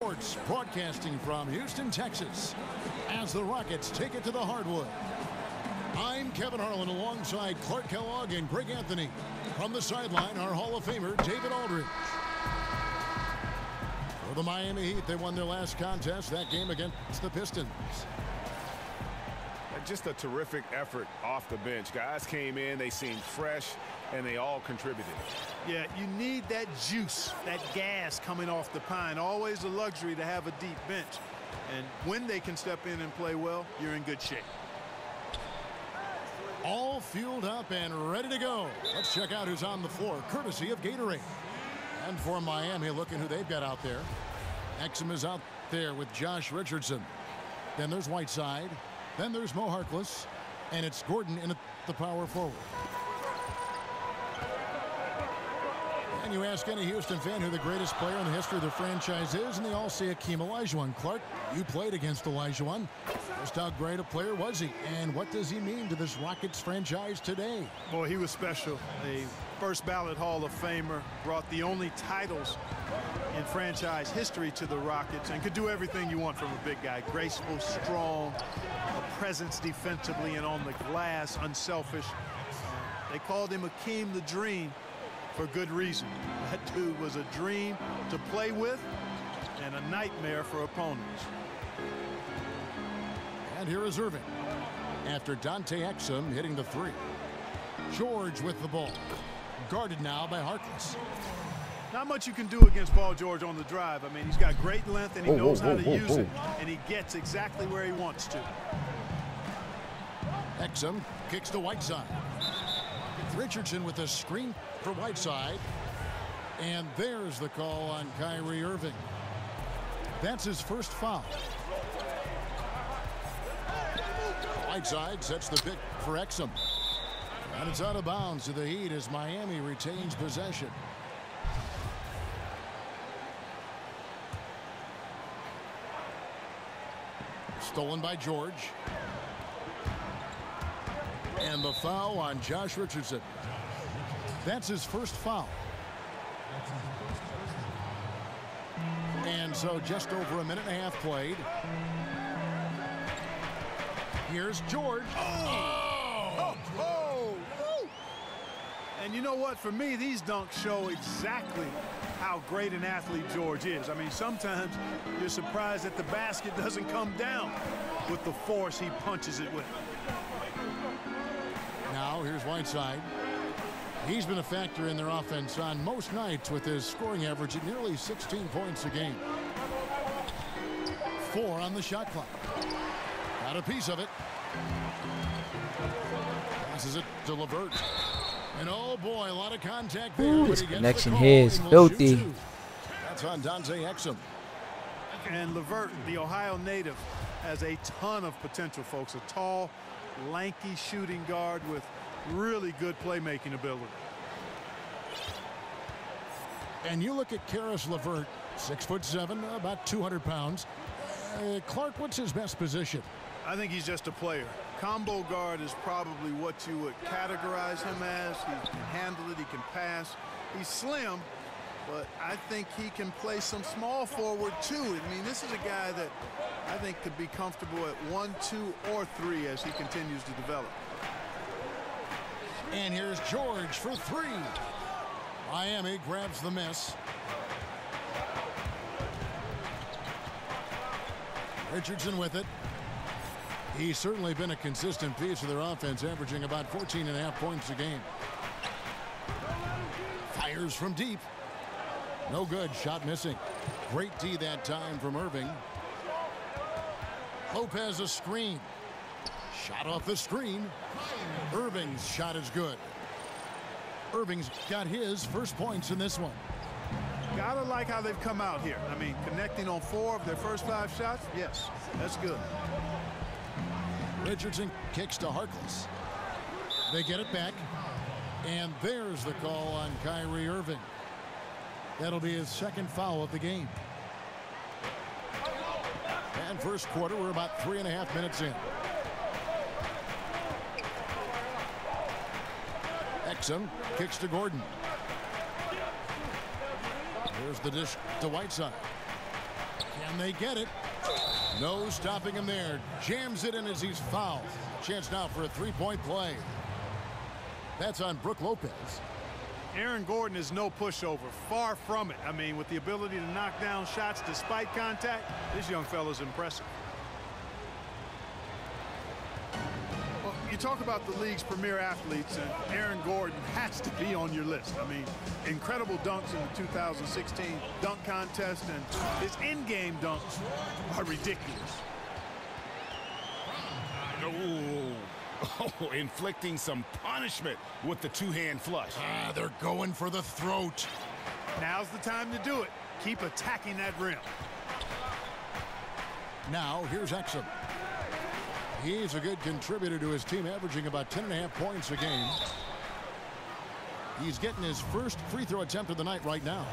Sports broadcasting from Houston, Texas, as the Rockets take it to the hardwood. I'm Kevin Harlan alongside Clark Kellogg and Greg Anthony. From the sideline, our Hall of Famer, David Aldridge. For the Miami Heat, they won their last contest, that game against the Pistons. Just a terrific effort off the bench. Guys came in, they seemed fresh, and they all contributed. Yeah, you need that juice, that gas coming off the pine. Always a luxury to have a deep bench. And when they can step in and play well, you're in good shape. All fueled up and ready to go. Let's check out who's on the floor, courtesy of Gatorade. And for Miami, look at who they've got out there. Exum is out there with Josh Richardson. Then there's Whiteside. Then there's Mo Harkless. And it's Gordon in at the power forward. And you ask any Houston fan who the greatest player in the history of the franchise is, and they all say Hakeem Olajuwon. Clark, you played against Olajuwon. Just how great a player was he? And what does he mean to this Rockets franchise today? Boy, he was special. A first ballot Hall of Famer, brought the only titles in franchise history to the Rockets, and could do everything you want from a big guy. Graceful, strong, a presence defensively and on the glass, unselfish. They called him Hakeem the Dream for good reason. That dude was a dream to play with and a nightmare for opponents. And here is Irving after Dante Exum hitting the three. George with the ball, guarded now by Harkless. Not much you can do against Paul George on the drive. I mean, he's got great length and he knows how to use it, and he gets exactly where he wants to. Exum kicks to Whiteside. Richardson with a screen for Whiteside. And there's the call on Kyrie Irving. That's his first foul. Whiteside sets the pick for Exum. And it's out of bounds to the Heat as Miami retains possession. Stolen by George. And the foul on Josh Richardson. That's his first foul. And so just over a minute and a half played. Here's George. And you know what? For me, these dunks show exactly how great an athlete George is. I mean, sometimes you're surprised that the basket doesn't come down with the force he punches it with. Now here's Whiteside. He's been a factor in their offense on most nights with his scoring average at nearly 16 points a game. 4 on the shot clock. Got a piece of it. Passes it to LeVert. And oh boy, a lot of contact there. Ooh, this connection here is filthy. That's on Dante Exum. And LeVert, the Ohio native, has a ton of potential, folks. A tall, lanky shooting guard with really good playmaking ability. And you look at Karis LeVert, 6'7", about 200 pounds. Clark, what's his best position? I think he's just a player. Combo guard is probably what you would categorize him as. He can handle it, he can pass. He's slim, but I think he can play some small forward too. I mean, this is a guy that I think could be comfortable at 1, 2, or 3 as he continues to develop. And here's George for 3. Miami grabs the miss. Richardson with it. He's certainly been a consistent piece of their offense, averaging about 14.5 points a game. Fires from deep. No good. Shot missing. Great D that time from Irving. Lopez a screen. Shot off the screen. Irving's shot is good. Irving's got his first points in this one. Gotta like how they've come out here. I mean, connecting on 4 of their first 5 shots, yes, that's good. Richardson kicks to Harkless. They get it back. And there's the call on Kyrie Irving. That'll be his second foul of the game. And first quarter, we're about 3.5 minutes in. Exum kicks to Gordon. Here's the dish to Whiteside. And they get it. No stopping him there. Jams it in as he's fouled. Chance now for a three-point play. That's on Brook Lopez. Aaron Gordon is no pushover. Far from it. I mean, with the ability to knock down shots despite contact, this young fella's impressive. Well, you talk about the league's premier athletes, and Aaron Gordon has to be on your list. I mean, incredible dunks in the 2016 dunk contest, and his in-game dunks are ridiculous. Oh, inflicting some punishment with the two-hand flush. They're going for the throat. Now's the time to do it. Keep attacking that rim. Now, here's Exum. He's a good contributor to his team, averaging about 10.5 points a game. He's getting his first free throw attempt of the night right now.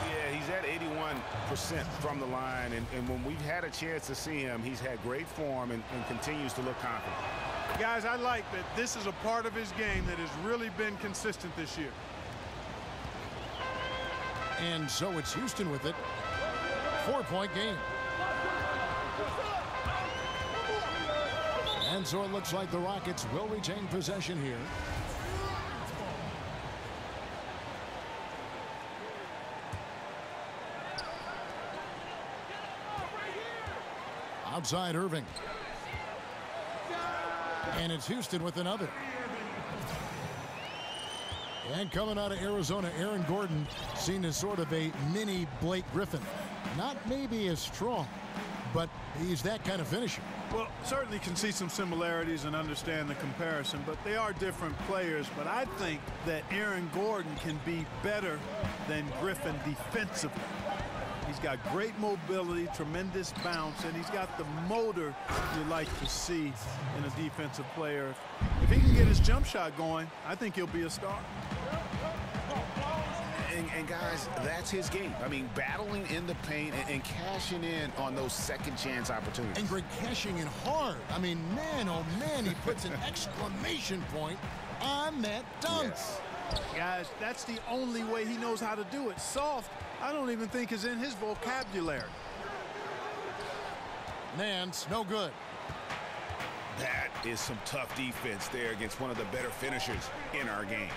Yeah, he's at 81% from the line, and when we've had a chance to see him, he's had great form and continues to look confident. Guys, I like that this is a part of his game that has really been consistent this year. And so it's Houston with it. 4-point game. And so it looks like the Rockets will retain possession here. Outside Irving. And it's Houston with another. And coming out of Arizona, Aaron Gordon seen as sort of a mini Blake Griffin. Not maybe as strong, but he's that kind of finisher. Well, certainly can see some similarities and understand the comparison, but they are different players. But I think that Aaron Gordon can be better than Griffin defensively. He's got great mobility, tremendous bounce, and he's got the motor you like to see in a defensive player. If he can get his jump shot going, I think he'll be a star. And guys, that's his game. I mean, battling in the paint and cashing in on those second chance opportunities. And Greg, cashing in hard. I mean, man, oh man, he puts an exclamation point on that dunk. Yes. Guys, that's the only way he knows how to do it. Soft, I don't even think is in his vocabulary. Nance, no good. That is some tough defense there against one of the better finishers in our game.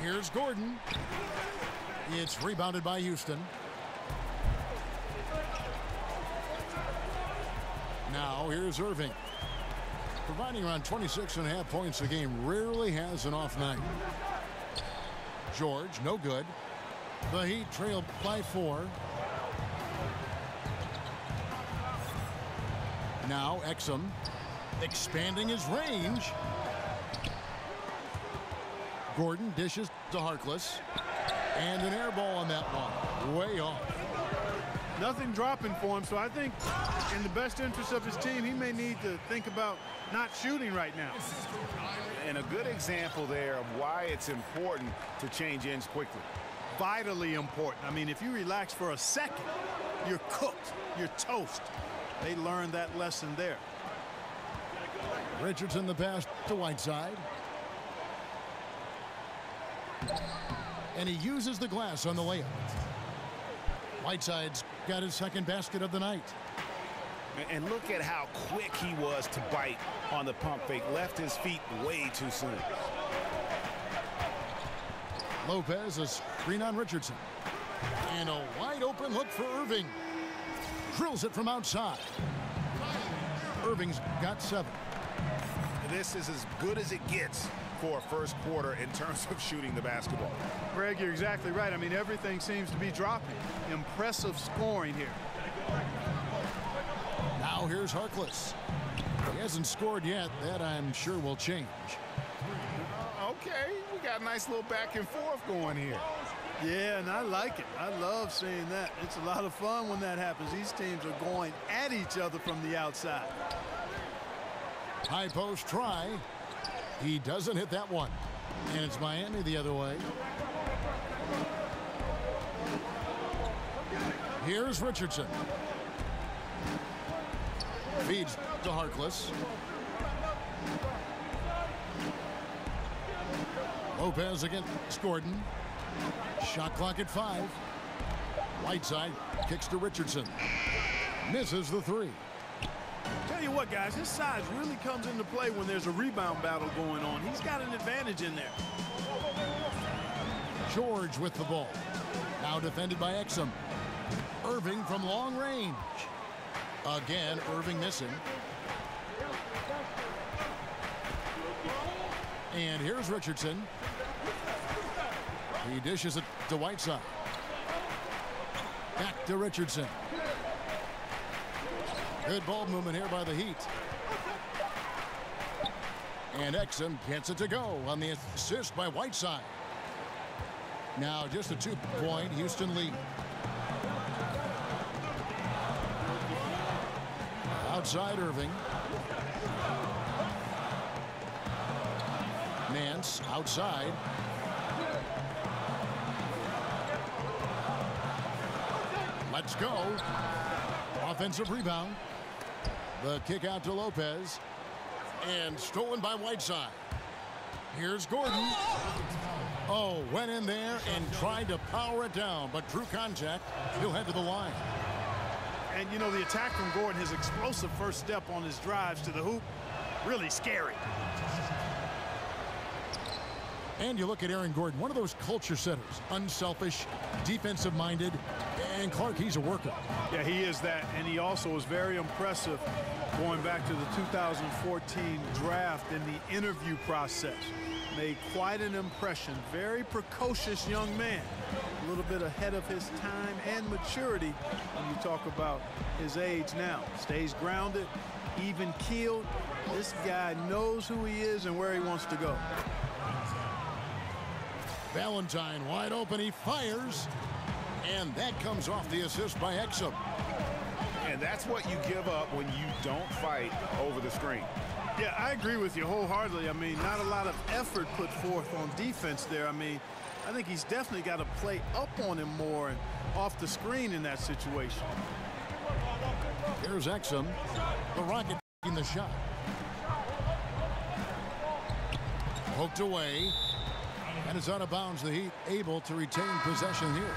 Here's Gordon. It's rebounded by Houston. Now here's Irving. Providing around 26.5 points a game, rarely has an off night. George, no good. The Heat trail by 4. Now Exum expanding his range. Gordon dishes to Harkless. And an air ball on that one. Way off. Nothing dropping for him, so I think in the best interest of his team, he may need to think about not shooting right now. And a good example there of why it's important to change ends quickly. Vitally important. I mean, if you relax for a second, you're cooked. You're toast. They learned that lesson there. Richardson the pass to Whiteside. And he uses the glass on the layup. Whiteside's got his second basket of the night. And look at how quick he was to bite on the pump fake. Left his feet way too soon. Lopez, a screen on Richardson. And a wide open look for Irving. Drills it from outside. Irving's got 7. This is as good as it gets for a first quarter in terms of shooting the basketball. Greg, you're exactly right. I mean, everything seems to be dropping. Impressive scoring here. Now here's Harkless. He hasn't scored yet. That I'm sure will change. Okay, we got a nice little back and forth going here. Yeah, and I like it. I love seeing that. It's a lot of fun when that happens. These teams are going at each other from the outside. High post try. He doesn't hit that one. And it's Miami the other way. Here's Richardson. Feeds to Harkless. Lopez against Gordon. Shot clock at 5. Whiteside kicks to Richardson. Misses the 3. Tell you what, guys, his size really comes into play when there's a rebound battle going on. He's got an advantage in there. George with the ball. Now defended by Exum. Irving from long range. Again, Irving missing. And here's Richardson. He dishes it to Whiteside. Back to Richardson. Good ball movement here by the Heat. And Exum gets it to go on the assist by Whiteside. Now just a 2-point Houston lead. Outside Irving. Nance outside. Let's go. Offensive rebound. The kick out to Lopez. And stolen by Whiteside. Here's Gordon. Oh, went in there and tried to power it down, but drew contact. He'll head to the line. And, you know, the attack from Gordon, his explosive first step on his drives to the hoop, really scary. And you look at Aaron Gordon, one of those culture setters, unselfish, defensive-minded, and Clark, he's a worker. Yeah, he is that, and he also is very impressive going back to the 2014 draft in the interview process. Made quite an impression. Very precocious young man. A little bit ahead of his time and maturity when you talk about his age now. Stays grounded, even-keeled. This guy knows who he is and where he wants to go. Valentine wide open, he fires, and that comes off the assist by Exum. And that's what you give up when you don't fight over the screen. Yeah, I agree with you wholeheartedly. I mean, not a lot of effort put forth on defense there. I mean, I think he's definitely got to play up on him more and off the screen in that situation. Here's Exum. The Rocket taking the shot. Poked away. And it's out of bounds. The Heat able to retain possession here.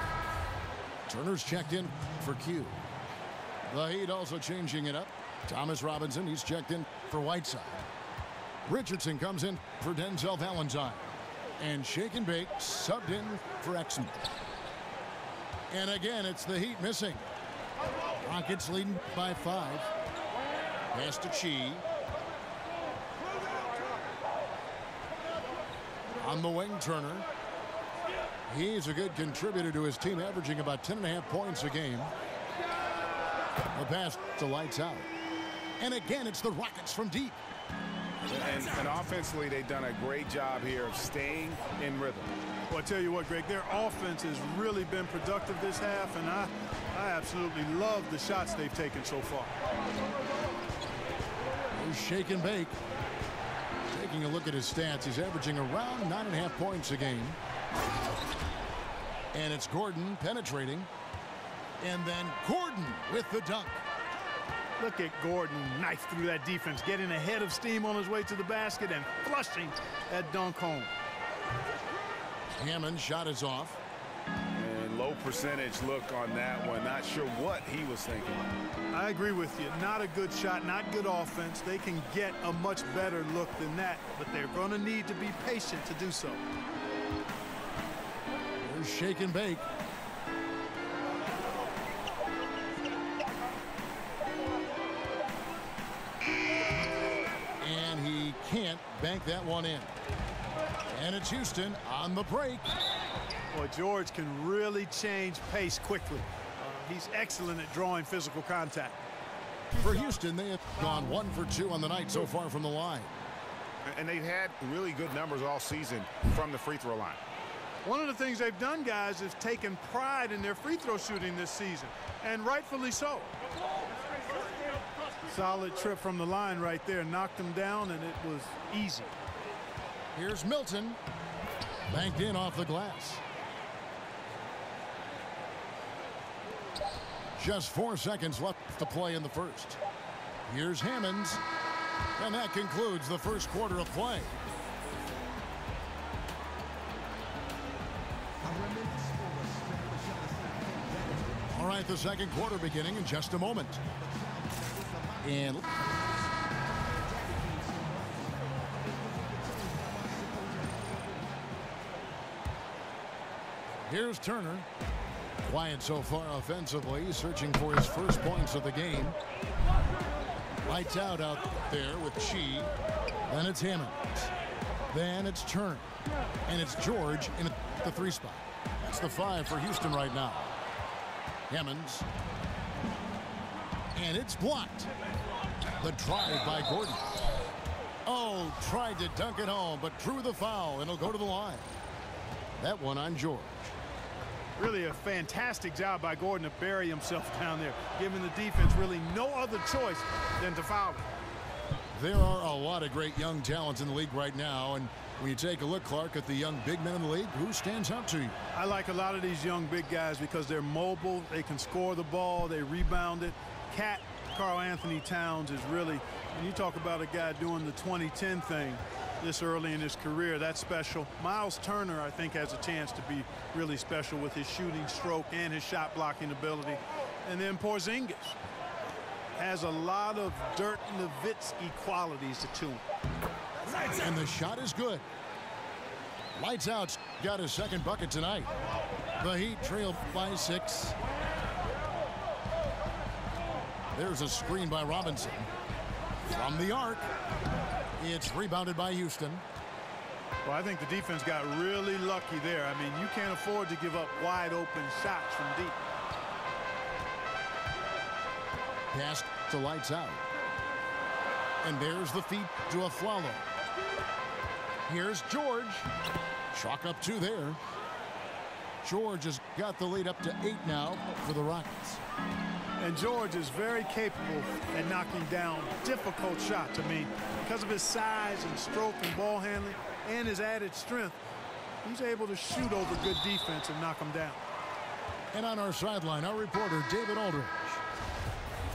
Turner's checked in for Q. The Heat also changing it up. Thomas Robinson, he's checked in for Whiteside. Richardson comes in for Denzel Valentine. And Shake and Bake subbed in for Exum. And again, it's the Heat missing. Rockets leading by 5. Pass to Chi. On the wing, Turner. He's a good contributor to his team, averaging about 10.5 points a game. The pass to Lights out. And again, it's the Rockets from deep. And offensively, they've done a great job here of staying in rhythm. Well, I tell you what, Greg, their offense has really been productive this half, and I absolutely love the shots they've taken so far. Here's Shake and Bake. Taking a look at his stats, he's averaging around 9.5 points a game. And it's Gordon penetrating. And then Gordon with the dunk. Look at Gordon knife through that defense, getting ahead of steam on his way to the basket and flushing that dunk home. Hammond's shot is off. And low percentage look on that one. Not sure what he was thinking. I agree with you. Not a good shot, not good offense. They can get a much better look than that, but they're going to need to be patient to do so. Here's Shake and Bake. And he can't bank that one in. And it's Houston on the break. Boy, George can really change pace quickly. He's excellent at drawing physical contact. For Houston, they have gone 1 for 2 on the night so far from the line. And they've had really good numbers all season from the free throw line. One of the things they've done, guys, is taken pride in their free throw shooting this season, and rightfully so. Solid trip from the line right there. Knocked them down, and it was easy. Here's Milton. Banked in off the glass. Just 4 seconds left to play in the first. Here's Hammonds. And that concludes the first quarter of play. right, the second quarter beginning in just a moment. And here's Turner. Quiet so far offensively, searching for his first points of the game. Lights out there with Chi. Then it's Hammonds. Then it's Turner. And it's George in the 3 spot. That's the 5 for Houston right now. Hammonds. And it's blocked. The drive by Gordon. Oh, tried to dunk it home, but drew the foul, and it'll go to the line. That one on George. Really a fantastic job by Gordon to bury himself down there, giving the defense really no other choice than to foul him. There are a lot of great young talents in the league right now, and when you take a look, Clark, at the young big men in the league, who stands out to you? I like a lot of these young big guys because they're mobile, they can score the ball, they rebound it. Karl Anthony Towns is really, when you talk about a guy doing the 2010 thing this early in his career, that's special. Miles Turner, I think, has a chance to be really special with his shooting stroke and his shot blocking ability. And then Porzingis has a lot of Dirk Nowitzki qualities to him. And the shot is good. Lights out. Got his second bucket tonight. The Heat trail by 6. There's a screen by Robinson. From the arc. It's rebounded by Houston. Well, I think the defense got really lucky there. I mean, you can't afford to give up wide open shots from deep. Pass to Lights out. And there's the feed to Aflalo. Here's George. Chalk up 2 there. George has got the lead up to 8 now for the Rockets. And George is very capable at knocking down difficult shots. I mean, because of his size and stroke and ball handling and his added strength, he's able to shoot over good defense and knock them down. And on our sideline, our reporter, David Aldridge.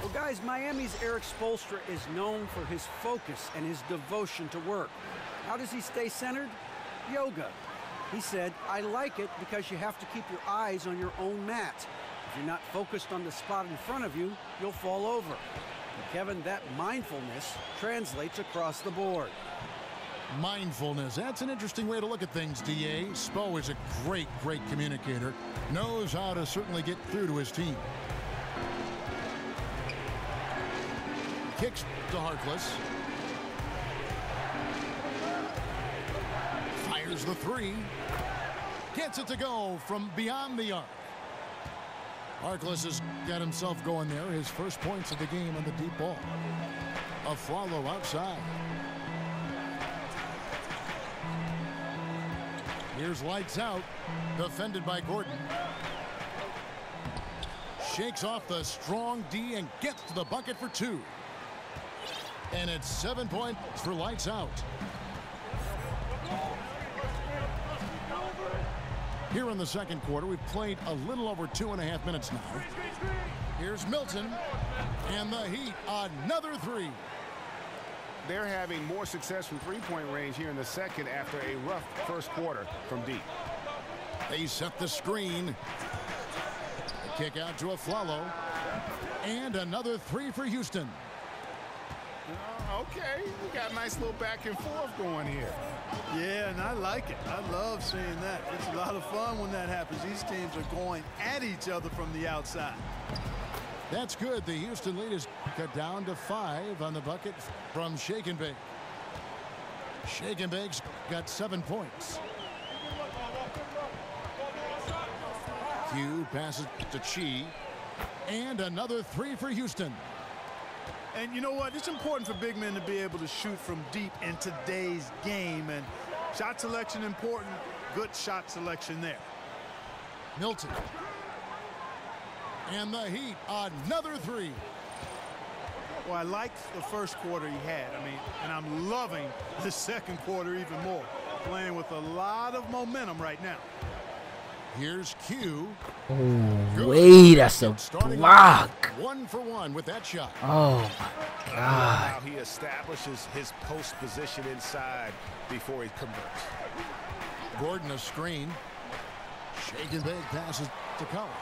Well, guys, Miami's Eric Spoelstra is known for his focus and his devotion to work. How does he stay centered? Yoga. He said, I like it because you have to keep your eyes on your own mat. If you're not focused on the spot in front of you, you'll fall over. And Kevin, that mindfulness translates across the board. Mindfulness. That's an interesting way to look at things, D.A. Spo is a great communicator. Knows how to certainly get through to his team. Kicks to Harkless. Fires the 3. Gets it to go from beyond the arc. Harkless has got himself going there. His first points of the game on the deep ball. Aflalo outside. Here's Lights out. Defended by Gordon. Shakes off the strong D and gets to the bucket for 2. And it's 7 points for Lights out. Here in the second quarter, we've played a little over 2.5 minutes now. Here's Milton, and the Heat, another 3. They're having more success from three-point range here in the second after a rough first quarter from deep. They set the screen. The kick out to Aflalo, and another 3 for Houston. Okay, we got a nice little back and forth going here. Yeah, and I like it. I love seeing that. It's a lot of fun when that happens. These teams are going at each other from the outside. That's good. The Houston lead is cut down to 5 on the bucket from Shake and Bake. Shake and Bake's got 7 points. Q passes to Chi. And another 3 for Houston. And you know what? It's important for big men to be able to shoot from deep in today's game. And shot selection important. Good shot selection there. Milton. And the Heat, another 3. Well, I liked the first quarter he had. I mean, and I'm loving the second quarter even more. Playing with a lot of momentum right now. Here's Q. Oh, wait, that's a block. 1 for 1 with that shot. Oh, my God. How he establishes his post position inside before he converts. Gordon a screen. Shake and bake passes to Collins.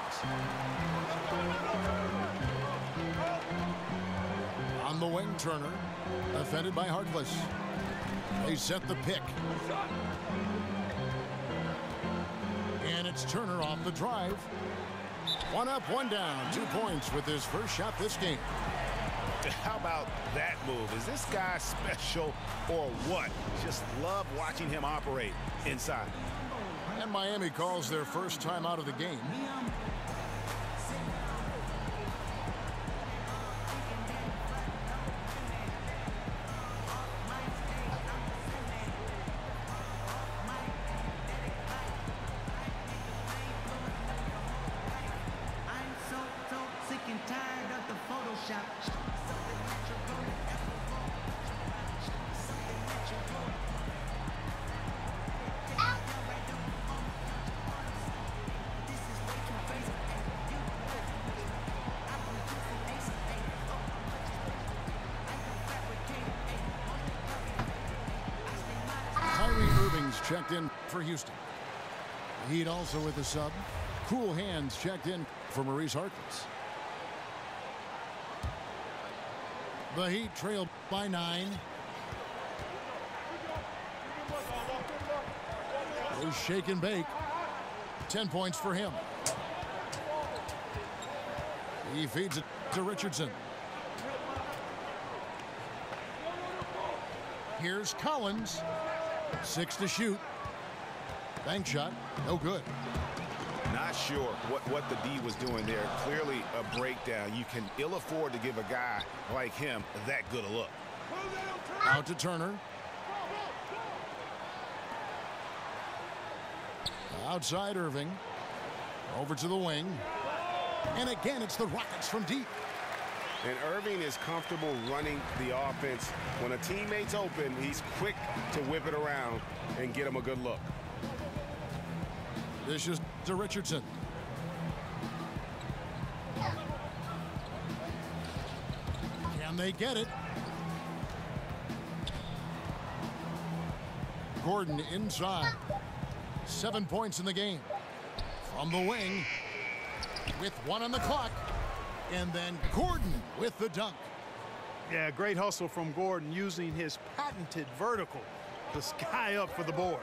On the wing, Turner. Defended by Harkless. They set the pick. And it's Turner off the drive. One up, one down. 2 points with his first shot this game. How about that move? Is this guy special or what? Just love watching him operate inside. And Miami calls their first time out of the game. Checked in for Houston. The Heat also with the sub. Cool Hands checked in for Maurice Harkless. The Heat trailed by 9. They shake and bake. 10 points for him. He feeds it to Richardson. Here's Collins. 6 to shoot. Bank shot, no good. Not sure what the D was doing there. Clearly a breakdown. You can ill afford to give a guy like him that good a look. Out to Turner. Outside Irving. Over to the wing. And again, it's the Rockets from deep. And Irving is comfortable running the offense. When a teammate's open, he's quick to whip it around and get him a good look. This is to Richardson. Can they get it? Gordon inside. 7 points in the game. From the wing. With 1 on the clock. And then Gordon with the dunk. Yeah, great hustle from Gordon using his patented vertical to sky up for the board.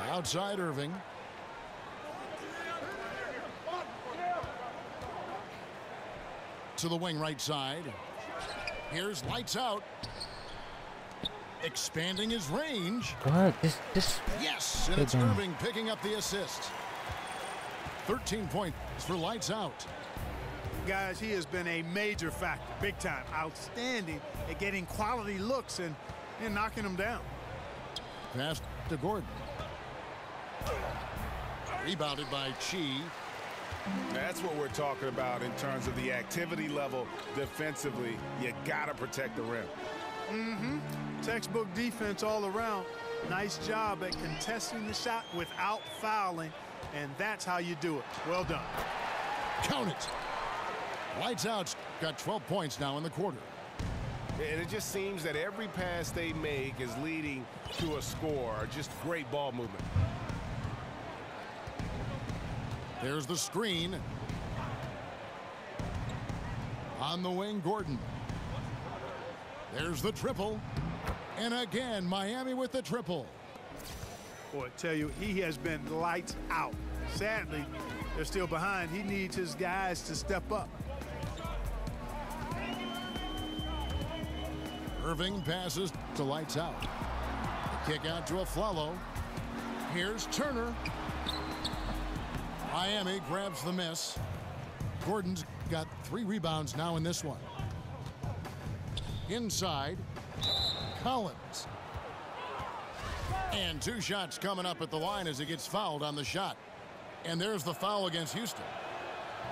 Outside Irving. To the wing right side. Here's lights out. Expanding his range. Go ahead. Yes, and it's Irving picking up the assist. 13 points for lights out. Guys, he has been a major factor, big time, outstanding at getting quality looks and knocking them down. Pass to Gordon. Rebounded by Chi. That's what we're talking about in terms of the activity level defensively. You gotta protect the rim. Textbook defense all around. Nice job at contesting the shot without fouling. And that's how you do it. Well done. Count it. Lights out. Got 12 points now in the quarter. And it just seems that every pass they make is leading to a score. Just great ball movement. There's the screen. On the wing, Gordon. There's the triple. And again, Miami with the triple. Boy, I tell you, he has been lights out. Sadly, they're still behind. He needs his guys to step up. Irving passes to lights out. The kick out to Aflalo. Here's Turner. Miami grabs the miss. Gordon's got 3 rebounds now in this one. Inside, Collins. And 2 shots coming up at the line as he gets fouled on the shot. And there's the foul against Houston.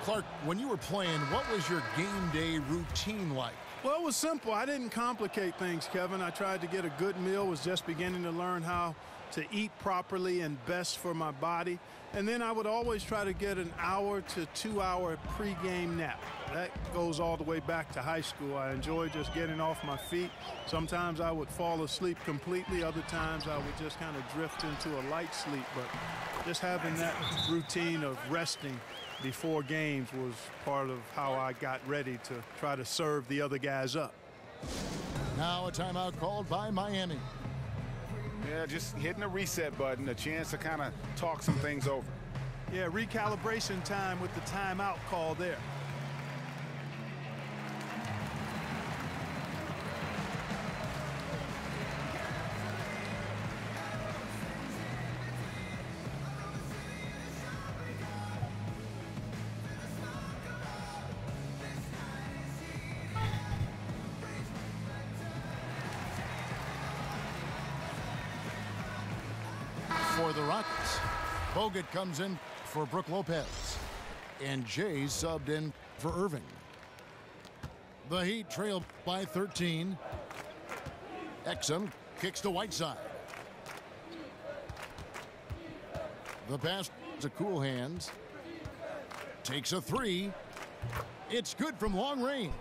Clark, when you were playing, what was your game day routine like? Well, it was simple. I didn't complicate things, Kevin. I tried to get a good meal, was just beginning to learn how to eat properly and best for my body. And then I would always try to get an hour to 2 hour pregame nap. That goes all the way back to high school. I enjoy just getting off my feet. Sometimes I would fall asleep completely. Other times I would just kind of drift into a light sleep. But just having that routine of resting before games was part of how I got ready to try to serve the other guys up. Now a timeout called by Miami. Yeah, just hitting a reset button, a chance to kind of talk some things over. Yeah, recalibration time with the timeout call there. For the Rockets, Bogut comes in for Brook Lopez, and Jay subbed in for Irving. The Heat trail by 13. Exum kicks to Whiteside. The pass to Cool Hands. Takes a three. It's good from long range.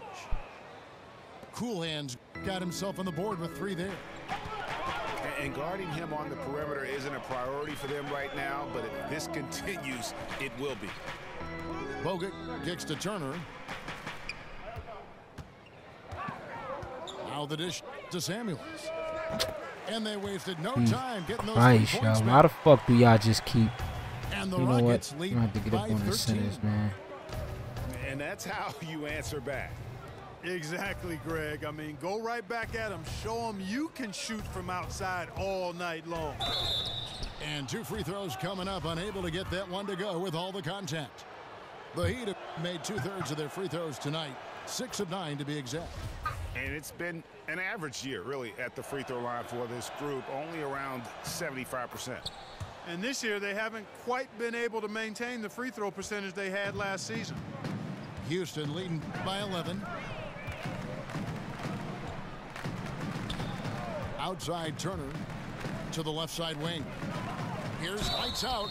Cool Hands got himself on the board with 3 there. And guarding him on the perimeter isn't a priority for them right now, but if this continues, it will be. Bogut kicks to Turner. Now the dish to Samuels. And they wasted no time getting those 3 Nice, points yo. back. How the fuck do y'all just keep? And the You know what? Rockets I'm lead gonna have to get by up on the 13. centers, man. And that's how you answer back. Exactly, Greg. I mean, go right back at them. Show them you can shoot from outside all night long. And 2 free throws coming up, unable to get that one to go with all the contact. The Heat have made 2/3 of their free throws tonight, 6 of 9 to be exact. And it's been an average year, really, at the free throw line for this group, only around 75%. And this year, they haven't quite been able to maintain the free throw percentage they had last season. Houston leading by 11. Outside Turner to the left side wing. Here's Lights Out,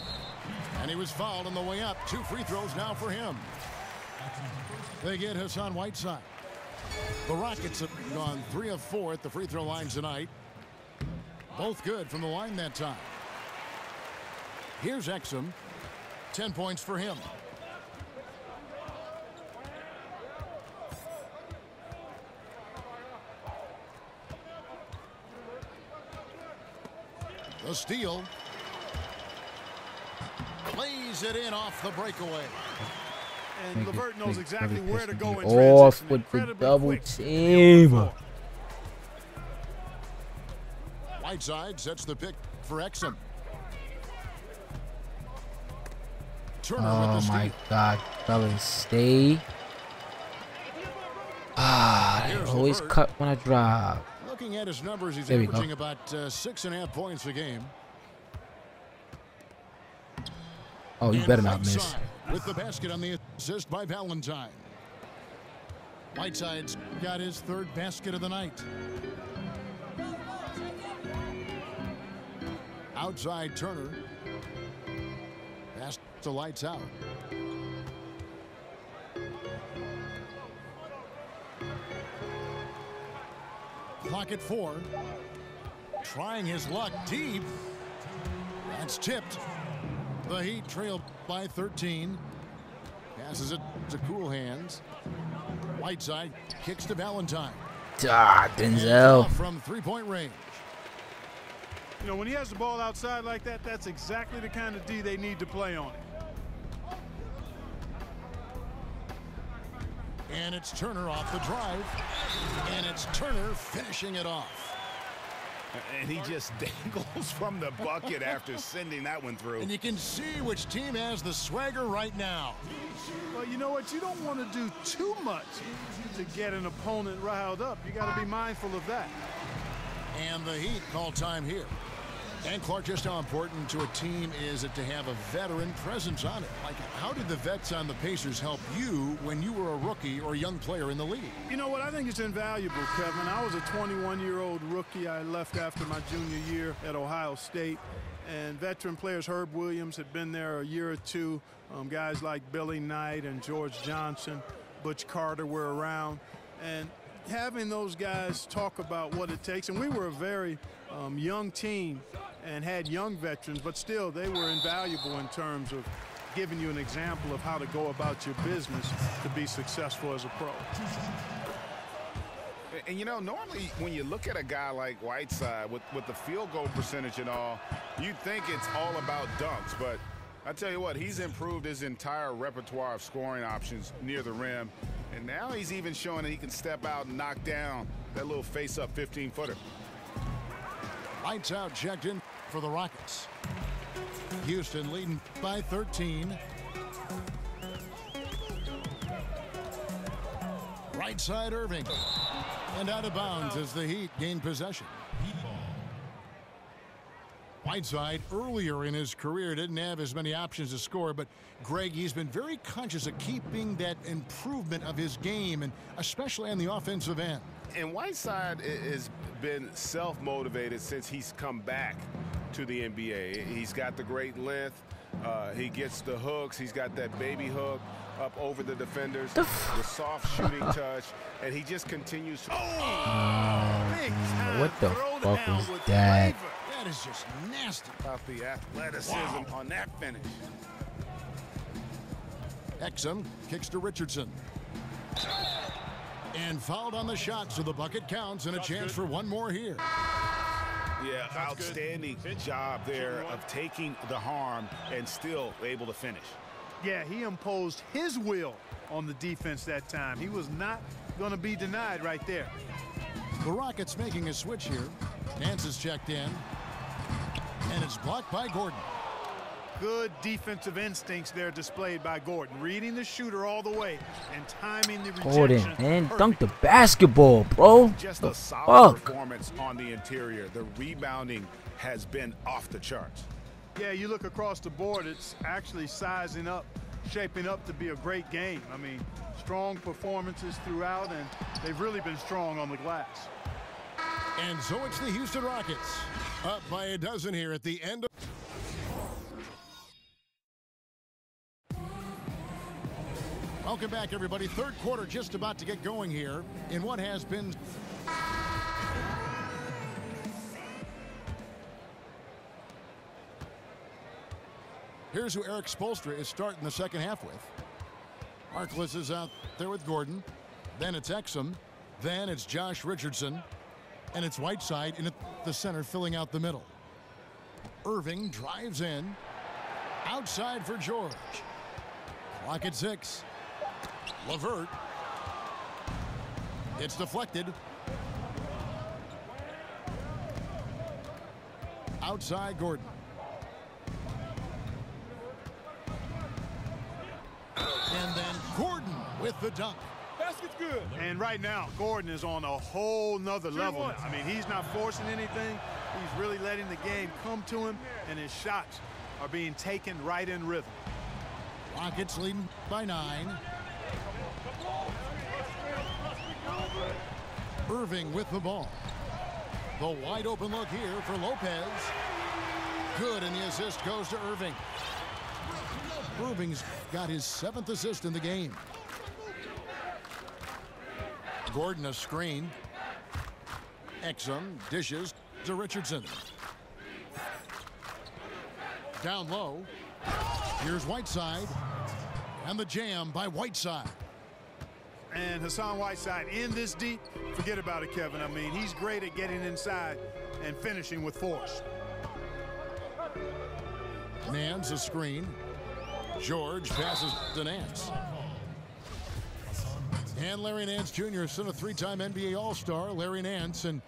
and he was fouled on the way up. 2 free throws now for him. They get Hassan Whiteside. The Rockets have gone 3 of 4 at the free throw line tonight. Both good from the line that time. Here's Exum. 10 points for him. The steal. Plays it in off the breakaway. And LeVert knows exactly Really where to pissing go me in off transition. with the Incredibly double quick. team. Whiteside sets the pick for Exum. Turner with Oh the steal. my God, fellas, stay. Ah, they Here's always LeVert. cut when I drive. Looking at his numbers, he's There we go. averaging about 6.5 points a game. Oh, you And better not miss. Whiteside with the basket on the assist by Valentine. Whiteside's got his 3rd basket of the night. Outside Turner. Pass to Lights Out. Clock at 4. Trying his luck deep. That's tipped. The Heat trail by 13. Passes it to Cool Hands. Whiteside kicks to Valentine. Ah, Denzel. From 3-point range. You know, when he has the ball outside like that, that's exactly the kind of D they need to play on it. And it's Turner off the drive. And it's Turner finishing it off. And he just dangles from the bucket after sending that one through. And you can see which team has the swagger right now. Well, you know what? You don't want to do too much to get an opponent riled up. You got to be mindful of that. And the Heat call time here. And Clark, just how important to a team is it to have a veteran presence on it? Like, how did the vets on the Pacers help you when you were a rookie or a young player in the league? You know what? I think it's invaluable, Kevin. I was a 21-year-old rookie. I left after my junior year at Ohio State. And veteran players, Herb Williams had been there a year or two. Guys like Billy Knight and George Johnson, Butch Carter were around. And having those guys talk about what it takes. And we were a very young team and had young veterans, but still they were invaluable in terms of giving you an example of how to go about your business to be successful as a pro. And, you know, normally when you look at a guy like Whiteside with the field goal percentage and all, you'd think it's all about dunks. But I tell you what, he's improved his entire repertoire of scoring options near the rim. And now he's even showing that he can step out and knock down that little face-up 15-footer. Lights out, checked in for the Rockets. Houston leading by 13. Right side, Irving. And out of bounds as the Heat gain possession. Whiteside earlier in his career didn't have as many options to score, but Greg, he's been very conscious of keeping that improvement of his game, and especially on the offensive end. And Whiteside has been self-motivated since he's come back to the NBA. He's got the great length. He gets the hooks. He's got that baby hook up over the defenders, the soft shooting touch, and he just continues to. What the fuck was that? That is just nasty. About the athleticism on that finish. Exum kicks to Richardson. And fouled on the shot, so the bucket counts and a chance for one more here. Yeah, outstanding job there of taking the harm and still able to finish. Yeah, he imposed his will on the defense that time. He was not going to be denied right there. The Rockets making a switch here. Nance is checked in. And it's blocked by Gordon. Good defensive instincts there displayed by Gordon. Reading the shooter all the way and timing the rejection. Gordon, man, dunk the basketball, bro. Just a solid performance on the interior. The rebounding has been off the charts. Yeah, you look across the board, it's actually sizing up, shaping up to be a great game. I mean, strong performances throughout, and they've really been strong on the glass. And so it's the Houston Rockets up by a dozen here at the end of. Welcome back, everybody. Third quarter just about to get going here in what has been. Here's who Eric Spoelstra is starting the second half with. Harkless is out there with Gordon. Then it's Exum. Then it's Josh Richardson. And it's Whiteside in the center filling out the middle. Irving drives in. Outside for George. Clock at 6. LeVert. It's deflected. Outside Gordon. And then Gordon with the dunk. Basket's good. And right now, Gordon is on a whole nother level. I mean, he's not forcing anything. He's really letting the game come to him, and his shots are being taken right in rhythm. Rockets leading by 9. Irving with the ball. The wide open look here for Lopez. Good, and the assist goes to Irving. Irving's got his 7th assist in the game. Gordon a screen. Exum dishes to Richardson. Down low. Here's Whiteside. And the jam by Whiteside. And Hassan Whiteside in this deep, forget about it, Kevin. I mean, he's great at getting inside and finishing with force. Nance a screen. George passes to Nance. And Larry Nance Jr. is still a 3-time NBA All-Star. Larry Nance, and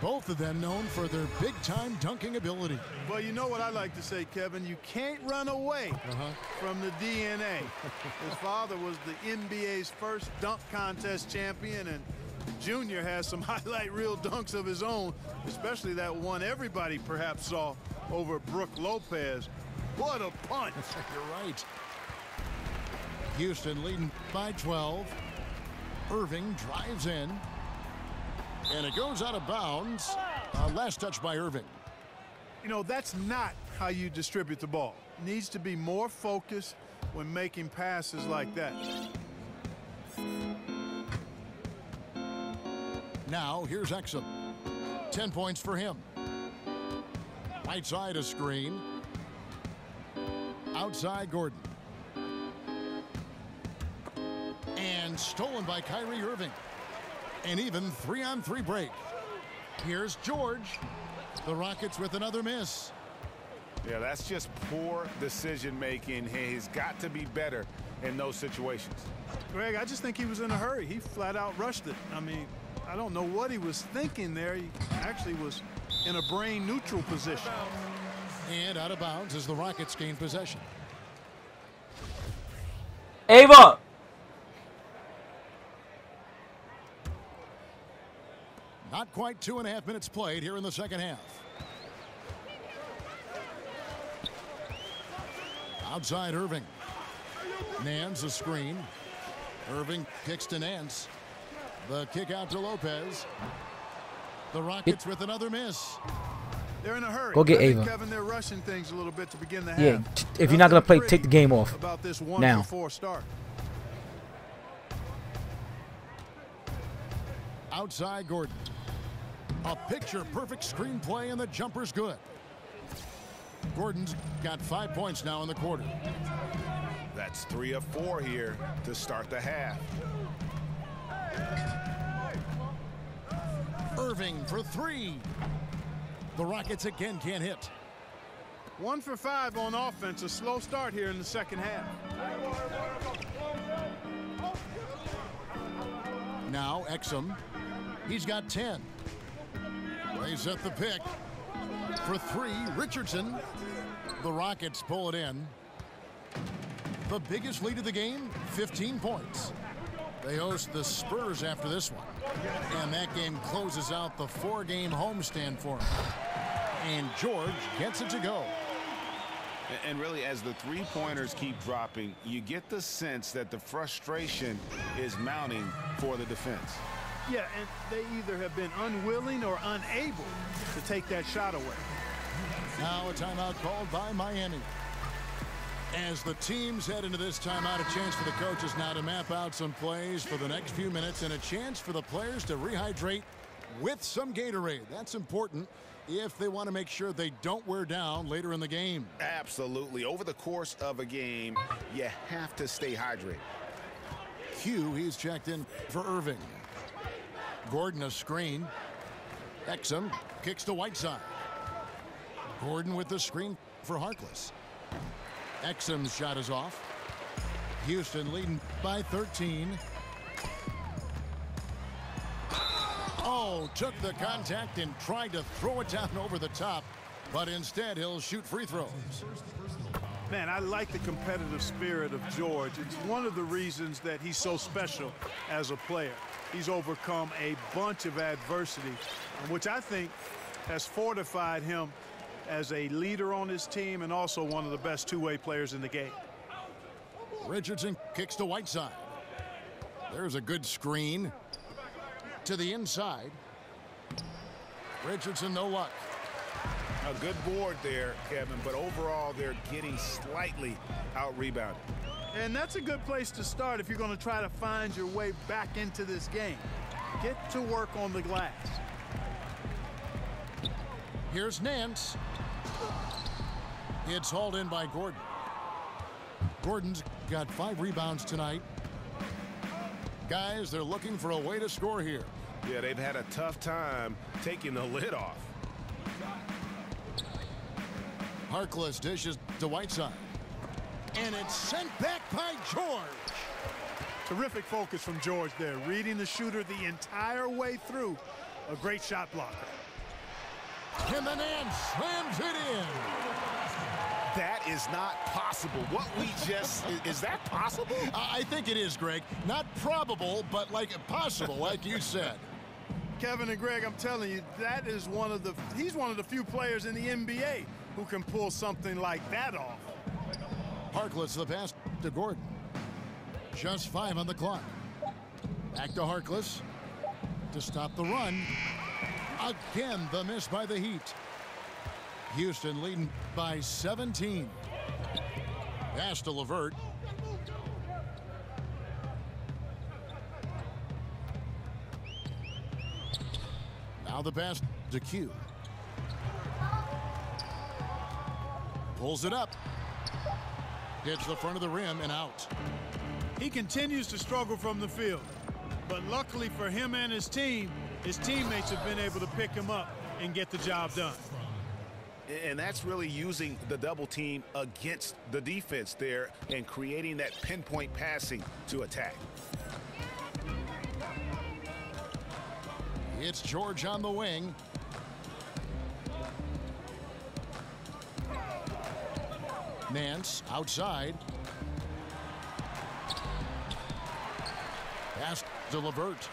both of them known for their big-time dunking ability. Well, you know what I like to say, Kevin? You can't run away from the DNA. His father was the NBA's first dunk contest champion, and Junior has some highlight reel dunks of his own, especially that one everybody perhaps saw over Brook Lopez. What a punch. You're right. Houston leading by 12. Irving drives in. And it goes out of bounds. Last touch by Irving. You know, that's not how you distribute the ball. Needs to be more focused when making passes like that. Now here's Exum. 10 points for him. Right side a screen. Outside Gordon. And stolen by Kyrie Irving. An even 3-on-3 break. Here's George. The Rockets with another miss. Yeah, that's just poor decision making. He's got to be better in those situations. Greg, I just think he was in a hurry. He flat out rushed it. I mean, I don't know what he was thinking there. He actually was in a brain neutral position. And out of bounds as the Rockets gain possession. Ava! Not quite 2.5 minutes played here in the second half. Outside Irving. Nance a screen. Irving kicks to Nance. The kick out to Lopez. The Rockets with another miss. They're in a hurry. Go get I think, Ava. Kevin, they're rushing things a little bit to begin the Yeah, half. if you're not going to play, Nothing take the game off. about this Now. 1-for-4 start. Outside Gordon. A picture-perfect screenplay, and the jumper's good. Gordon's got 5 points now in the quarter. That's 3 of 4 here to start the half. Irving for 3. The Rockets again can't hit. 1 for 5 on offense. A slow start here in the second half. Now Exum. He's got 10. They set the pick. For 3, Richardson. The Rockets pull it in. The biggest lead of the game, 15 points. They host the Spurs after this one. And that game closes out the 4-game homestand for them. And George gets it to go. And really, as the three-pointers keep dropping, you get the sense that the frustration is mounting for the defense. Yeah, and they either have been unwilling or unable to take that shot away. Now a timeout called by Miami. As the teams head into this timeout, a chance for the coaches now to map out some plays for the next few minutes and a chance for the players to rehydrate with some Gatorade. That's important if they want to make sure they don't wear down later in the game. Absolutely. Over the course of a game, you have to stay hydrated. Q, he's checked in for Irving. Gordon a screen. Exum kicks to Whiteside. Gordon with the screen for Harkless. Exum's shot is off. Houston leading by 13. Oh, took the contact and tried to throw it down over the top, but instead he'll shoot free throws. Man, I like the competitive spirit of George. It's one of the reasons that he's so special as a player. He's overcome a bunch of adversity, which I think has fortified him as a leader on his team and also one of the best two-way players in the game. Richardson kicks to Whiteside. There's a good screen to the inside. Richardson, no luck. A good board there, Kevin, but overall they're getting slightly out-rebounded. And that's a good place to start if you're going to try to find your way back into this game. Get to work on the glass. Here's Nance. It's hauled in by Gordon. Gordon's got 5 rebounds tonight. Guys, they're looking for a way to score here. Yeah, they've had a tough time taking the lid off. Harkless dishes to Whiteside. And it's sent back by George. Terrific focus from George there, reading the shooter the entire way through. A great shot blocker. And the Nance slams it in. That is not possible. What we just, is that possible? I think it is, Greg. Not probable, but like possible, like you said. Kevin and Greg, I'm telling you, that is he's one of the few players in the NBA who can pull something like that off. Harkless the pass to Gordon. Just 5 on the clock. Back to Harkless to stop the run. Again, the miss by the Heat. Houston leading by 17. Pass to LeVert. Now the pass to Q. Pulls it up. Hits the front of the rim and out. He continues to struggle from the field, but luckily for him and his team, his teammates have been able to pick him up and get the job done. And that's really using the double team against the defense there and creating that pinpoint passing to attack. It's George on the wing. Nance outside. Pass to LeVert.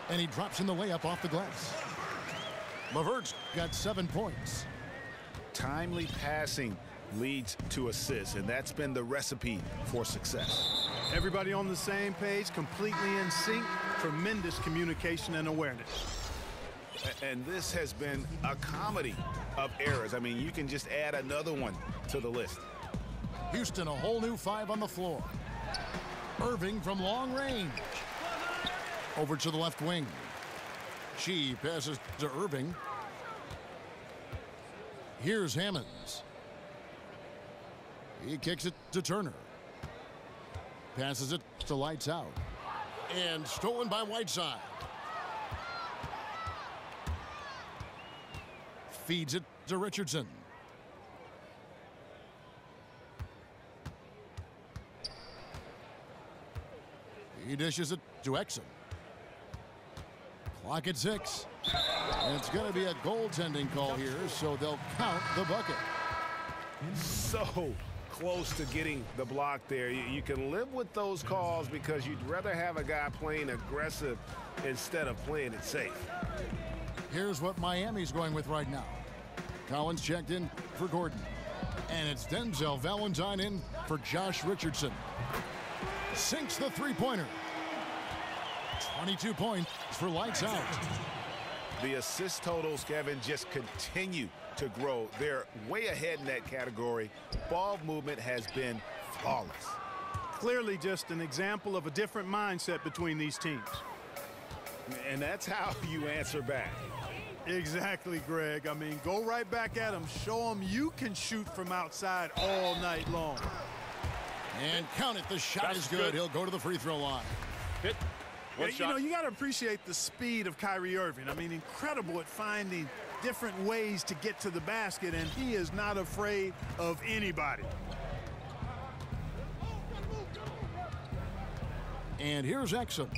And he drops in the layup off the glass. LeVert's got 7 points. Timely passing leads to assists, and that's been the recipe for success. Everybody on the same page, completely in sync, tremendous communication and awareness. And this has been a comedy of errors. I mean, you can just add another one to the list. Houston, a whole new 5 on the floor. Irving from long range. Over to the left wing. She passes to Irving. Here's Hammonds. He kicks it to Turner. Passes it to Lights Out. And stolen by Whiteside. Feeds it to Richardson. He dishes it to Exum. Clock at 6. And it's going to be a goaltending call here, so they'll count the bucket. So close to getting the block there. You can live with those calls because you'd rather have a guy playing aggressive instead of playing it safe. Here's what Miami's going with right now. Collins checked in for Gordon. And it's Denzel Valentine in for Josh Richardson. Sinks the three-pointer. 22 points for Lights Out. The assist totals, Kevin, just continue to grow. They're way ahead in that category. Ball movement has been flawless. Clearly just an example of a different mindset between these teams. And that's how you answer back. Exactly, Greg. I mean, go right back at them. Show them you can shoot from outside all night long. And count it. The shot is good. He'll go to the free throw line. Hit. You know, you got to appreciate the speed of Kyrie Irving. I mean, incredible at finding different ways to get to the basket, and he is not afraid of anybody. And here's Exum.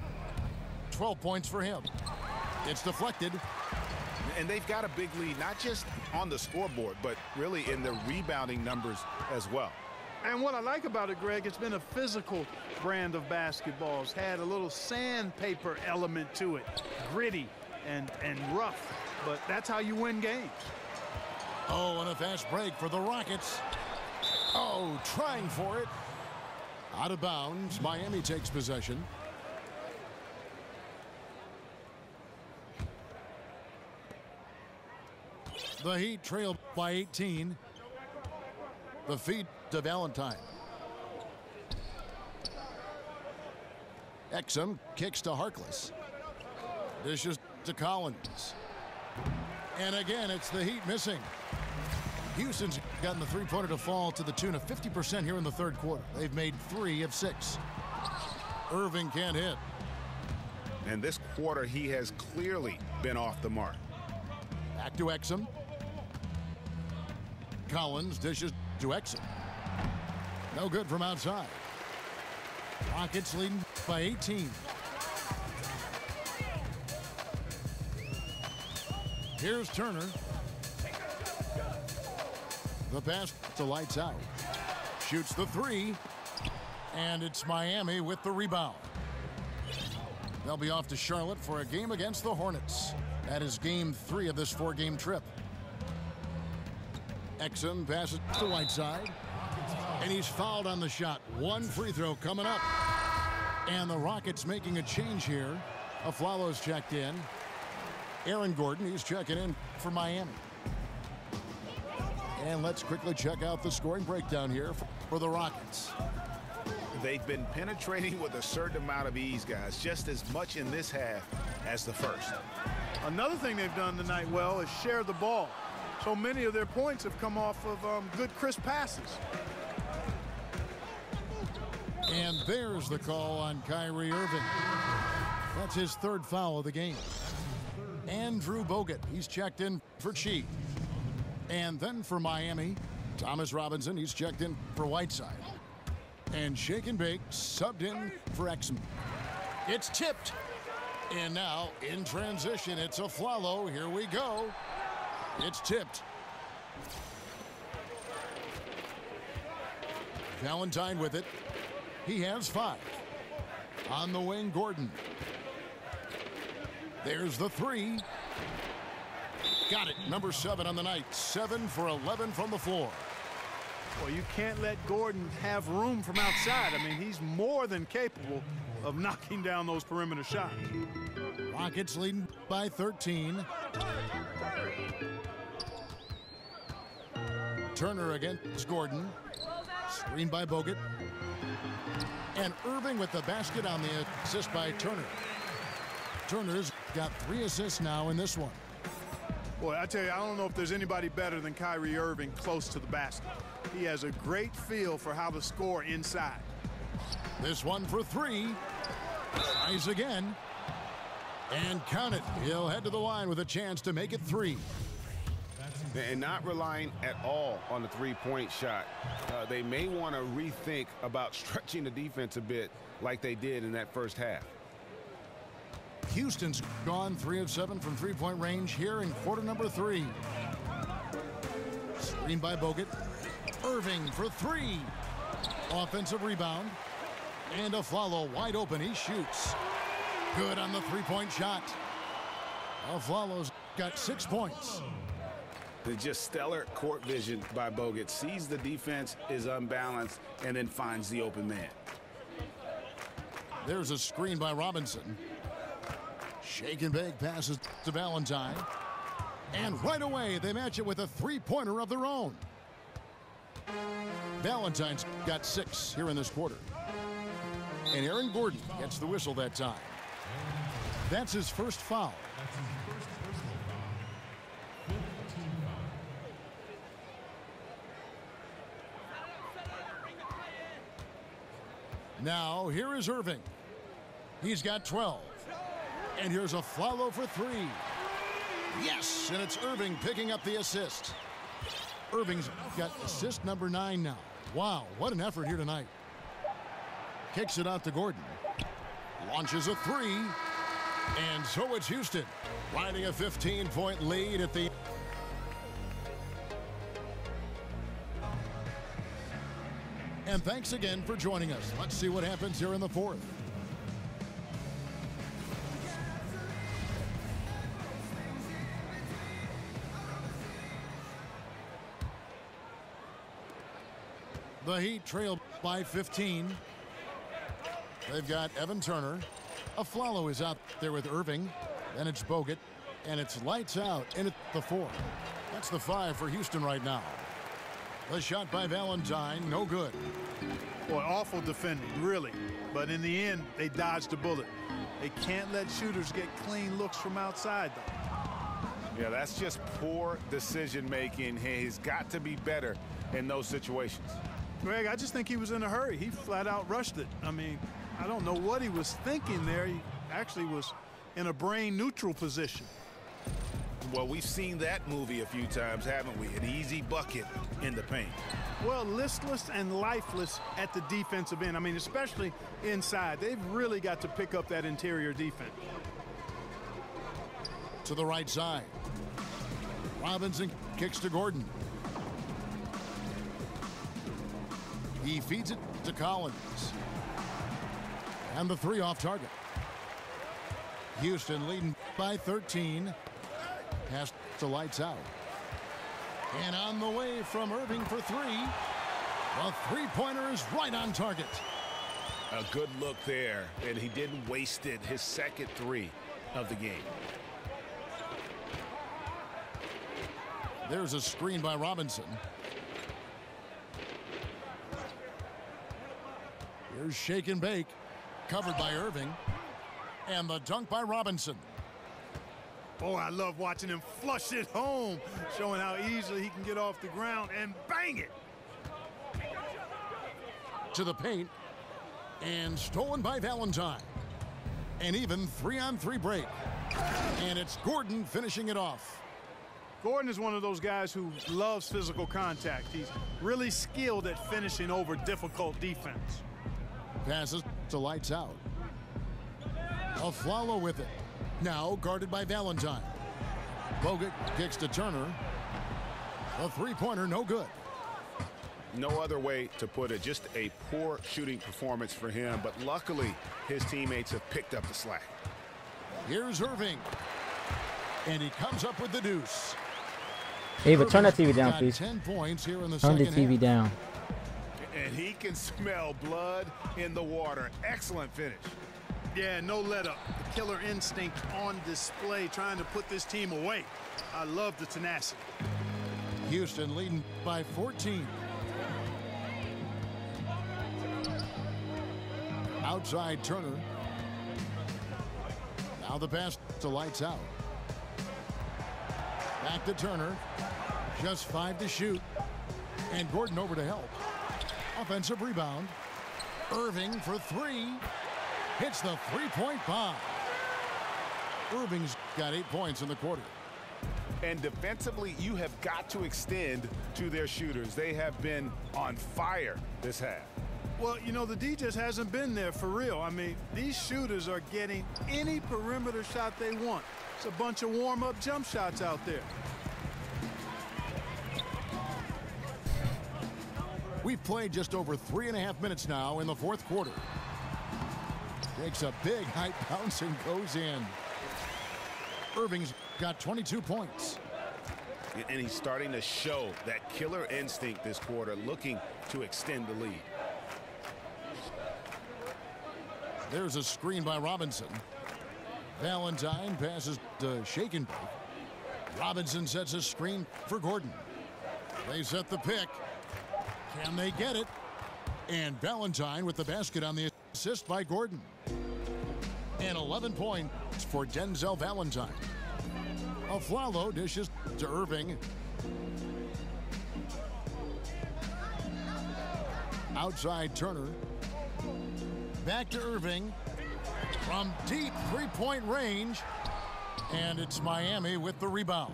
12 points for him. It's deflected. And they've got a big lead, not just on the scoreboard, but really in the rebounding numbers as well. And what I like about it, Greg, it's been a physical brand of basketball. It's had a little sandpaper element to it, gritty and rough, but that's how you win games. Oh, and a fast break for the Rockets. Oh, trying for it. Out of bounds. Miami takes possession. The Heat trail by 18. The feed to Valentine. Exum kicks to Harkless. Dishes to Collins. And again, it's the Heat missing. Houston's gotten the three-pointer to fall to the tune of 50% here in the third quarter. They've made 3 of 6. Irving can't hit. And this quarter, he has clearly been off the mark. Back to Exum. Collins dishes to Exum. No good from outside. Rockets leading by 18. Here's Turner. The pass to Lights Out. Shoots the 3. And it's Miami with the rebound. They'll be off to Charlotte for a game against the Hornets. That is game 3 of this 4-game trip. Exum passes to Whiteside. And he's fouled on the shot. One free throw coming up. And the Rockets making a change here. Aflalo's checked in. Aaron Gordon, he's checking in for Miami. And let's quickly check out the scoring breakdown here for the Rockets. They've been penetrating with a certain amount of ease, guys, just as much in this half as the first. Another thing they've done tonight well is share the ball. So many of their points have come off of good, crisp passes. And there's the call on Kyrie Irving. That's his 3rd foul of the game. Andrew Bogut, he's checked in for Chi. And then for Miami, Thomas Robinson, he's checked in for Whiteside. And Shake and Bake subbed in for Exum. It's tipped. And now, in transition, it's Aflalo. Here we go. It's tipped. Valentine with it. He has 5. On the wing, Gordon. There's the 3. Got it. Number 7 on the night. 7 for 11 from the floor. Well, you can't let Gordon have room from outside. I mean, he's more than capable of knocking down those perimeter shots. Rockets leading by 13. Turner against Gordon. Screen by Bogut. And Irving with the basket on the assist by Turner. Turner's got 3 assists now in this one. Boy, I tell you, I don't know if there's anybody better than Kyrie Irving close to the basket. He has a great feel for how to score inside. This one for 3. Tries again. And count it. He'll head to the line with a chance to make it 3. And not relying at all on the three-point shot. They may want to rethink about stretching the defense a bit like they did in that first half. Houston's gone 3 of 7 from three-point range here in quarter number 3. Screen by Bogut. Irving for 3. Offensive rebound. And Aflalo wide open. He shoots. Good on the three-point shot. Aflalo's got 6 points. Just stellar court vision by Bogut. Sees the defense is unbalanced and then finds the open man. There's a screen by Robinson. Shake and bake passes to Valentine. And right away, they match it with a three-pointer of their own. Valentine's got 6 here in this quarter. And Aaron Gordon gets the whistle that time. That's his first foul. Now, here is Irving. He's got 12. And here's Aflalo for 3. Yes, and it's Irving picking up the assist. Irving's got assist number 9 now. Wow, what an effort here tonight. Kicks it out to Gordon. Launches a 3. And so it's Houston riding a 15-point lead at the... And thanks again for joining us. Let's see what happens here in the 4th. The Heat trail by 15. They've got Evan Turner. Aflalo is out there with Irving. Then it's Bogut. And it's lights out in at the 4. That's the 5 for Houston right now. The shot by Valentine, no good. Boy, awful defending, really. But in the end, they dodged a bullet. They can't let shooters get clean looks from outside, though. Yeah, that's just poor decision-making. He's got to be better in those situations. Greg, I just think he was in a hurry. He flat out rushed it. I mean, I don't know what he was thinking there. He actually was in a brain-neutral position. Well, we've seen that movie a few times, haven't we? An easy bucket in the paint. Well, listless and lifeless at the defensive end. I mean, especially inside. They've really got to pick up that interior defense. To the right side. Robinson kicks to Gordon. He feeds it to Collins. And the 3 off target. Houston leading by 13. Pass to lights out. And on the way from Irving for three. A three-pointer is right on target. A good look there, and he didn't waste it. His second three of the game. There's a screen by Robinson. Here's shake and bake. Covered by Irving. And the dunk by Robinson. Oh, I love watching him flush it home, showing how easily he can get off the ground and bang it. To the paint. And stolen by Valentine. An even 3-on-3 break. And it's Gordon finishing it off. Gordon is one of those guys who loves physical contact. He's really skilled at finishing over difficult defense. Passes to lights out. Aflalo with it. Now guarded by Valentine. Bogut kicks to Turner. A three-pointer, no good. No other way to put it. Just a poor shooting performance for him. But luckily, his teammates have picked up the slack. Here's Irving. And he comes up with the deuce. Ava, turn that TV down, Got please. 10 points here in the Turn the second TV half. down. And he can smell blood in the water. Excellent finish. Yeah, no let up. The killer instinct on display, trying to put this team away. I love the tenacity. Houston leading by 14. Outside Turner. Now the pass to lights out. Back to Turner. Just 5 to shoot. And Gordon over to help. Offensive rebound. Irving for three. Hits the three-point bomb. Irving's got 8 points in the quarter. And defensively, you have got to extend to their shooters. They have been on fire this half. Well, you know, the D just hasn't been there for real. I mean, these shooters are getting any perimeter shot they want. It's a bunch of warm-up jump shots out there. We've played just over 3.5 minutes now in the fourth quarter. Takes a big high bounce and goes in. Irving's got 22 points. And he's starting to show that killer instinct this quarter, looking to extend the lead. There's a screen by Robinson. Valentine passes to shake and bake. Robinson sets a screen for Gordon. They set the pick. Can they get it? And Valentine with the basket on the assist by Gordon. And 11 points for Denzel Valentine. Aflalo dishes to Irving. Outside Turner. Back to Irving. From deep three-point range. And it's Miami with the rebound.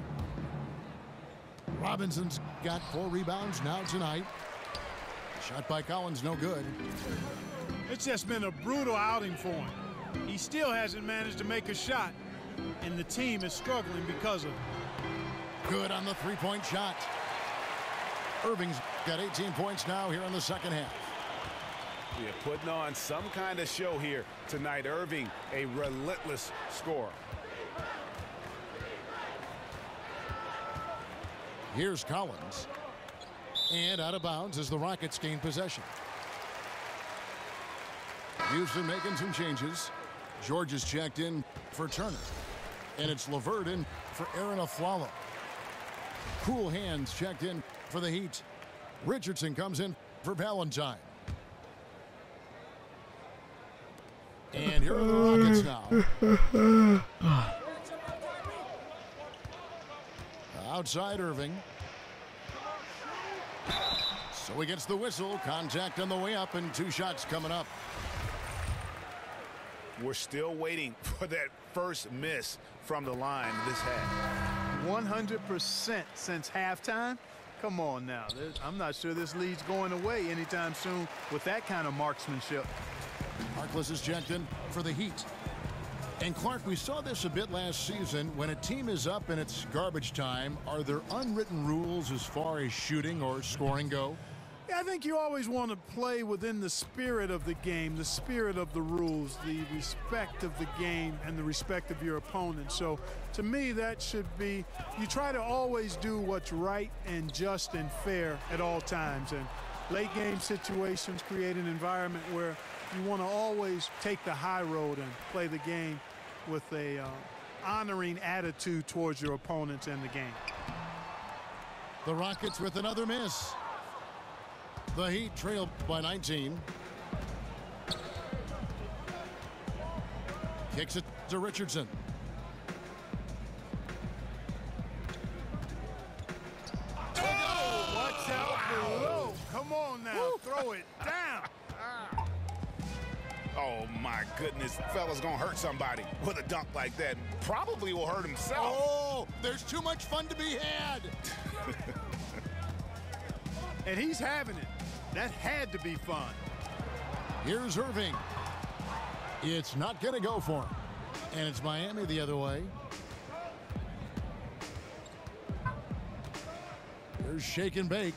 Robinson's got 4 rebounds now tonight. Shot by Collins, no good. It's just been a brutal outing for him. He still hasn't managed to make a shot, and the team is struggling because of it. Good on the three-point shot. Irving's got 18 points now here in the second half. Yeah, putting on some kind of show here tonight. Irving, a relentless scorer. Here's Collins. And out of bounds as the Rockets gain possession. Houston making some changes. George is checked in for Turner. And it's LeVert in for Aaron Aflalo. Cool Hands checked in for the Heat. Richardson comes in for Valentine. And here are the Rockets now. Outside Irving. So he gets the whistle. Contact on the way up and 2 shots coming up. We're still waiting for that first miss from the line this half. 100% since halftime? Come on now. I'm not sure this lead's going away anytime soon with that kind of marksmanship. Harkless is checked in for the Heat. And Clark, we saw this a bit last season. When a team is up and it's garbage time, are there unwritten rules as far as shooting or scoring go? Yeah, I think you always want to play within the spirit of the game, the spirit of the rules, the respect of the game, and the respect of your opponent. So to me, that should be, you try to always do what's right and just and fair at all times. And late game situations create an environment where you want to always take the high road and play the game with a honoring attitude towards your opponents and the game. The Rockets with another miss. The Heat trail by 19. Kicks it to Richardson. Oh, watch out below. Come on now, throw it down. Oh, my goodness. Fella's going to hurt somebody with a dunk like that. Probably will hurt himself. Oh, there's too much fun to be had. And he's having it. That had to be fun. Here's Irving. It's not going to go for him. And it's Miami the other way. Here's shake and bake.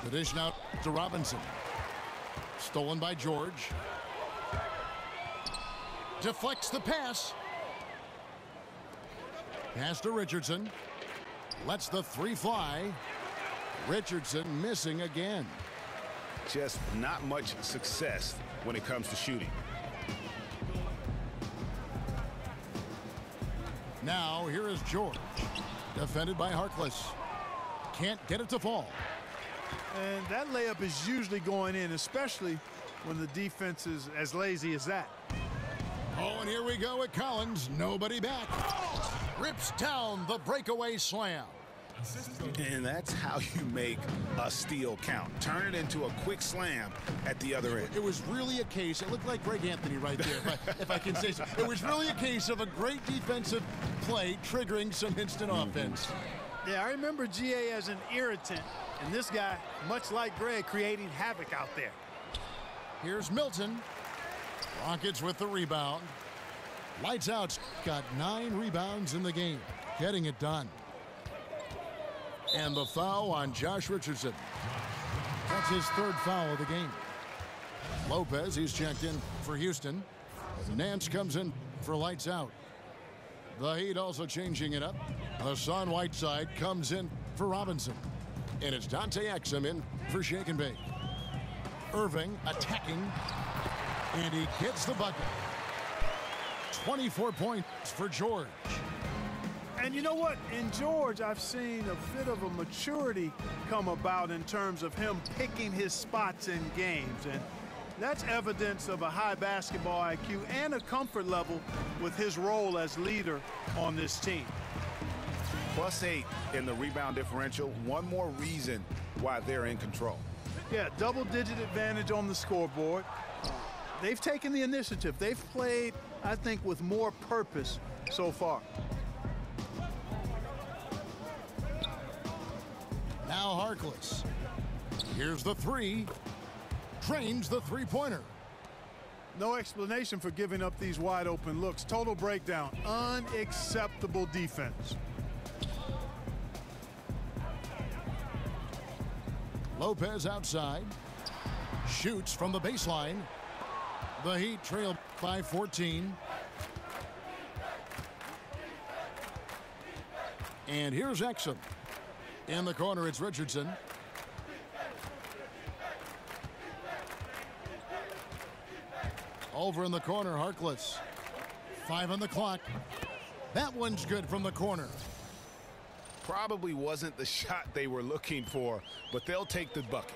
The dish now to Robinson. Stolen by George. Deflects the pass. Pass to Richardson. Lets the three fly. Richardson missing again. Just not much success when it comes to shooting. Now here is George. Defended by Harkless. Can't get it to fall. And that layup is usually going in, especially when the defense is as lazy as that. Oh, and here we go with Collins. Nobody back. Rips down the breakaway slam. And that's how you make a steal count. Turn it into a quick slam at the other end. It was really a case, it looked like Greg Anthony right there, if I can say so. It was really a case of a great defensive play triggering some instant offense. Yeah, I remember GA as an irritant, and this guy, much like Greg, creating havoc out there. Here's Milton. Rockets with the rebound. Lights out's got 9 rebounds in the game, getting it done. And the foul on Josh Richardson. That's his 3rd foul of the game. Lopez, he's checked in for Houston. Nance comes in for lights out. The Heat also changing it up. Hassan Whiteside comes in for Robinson. And it's Dante Exum in for shake and bake. Irving attacking. And he gets the bucket. 24 points for George. And you know what? In George, I've seen a bit of a maturity come about in terms of him picking his spots in games. And that's evidence of a high basketball IQ and a comfort level with his role as leader on this team. +8 in the rebound differential. One more reason why they're in control. Yeah, double-digit advantage on the scoreboard. They've taken the initiative. They've played, I think, with more purpose so far. Now Harkless. Here's the 3. Drains the three-pointer. No explanation for giving up these wide-open looks. Total breakdown. Unacceptable defense. Lopez outside. Shoots from the baseline. The Heat trail by 14. And here's Exum. In the corner, it's Richardson. Over in the corner, Harkless. 5 on the clock. That one's good from the corner. Probably wasn't the shot they were looking for, but they'll take the bucket.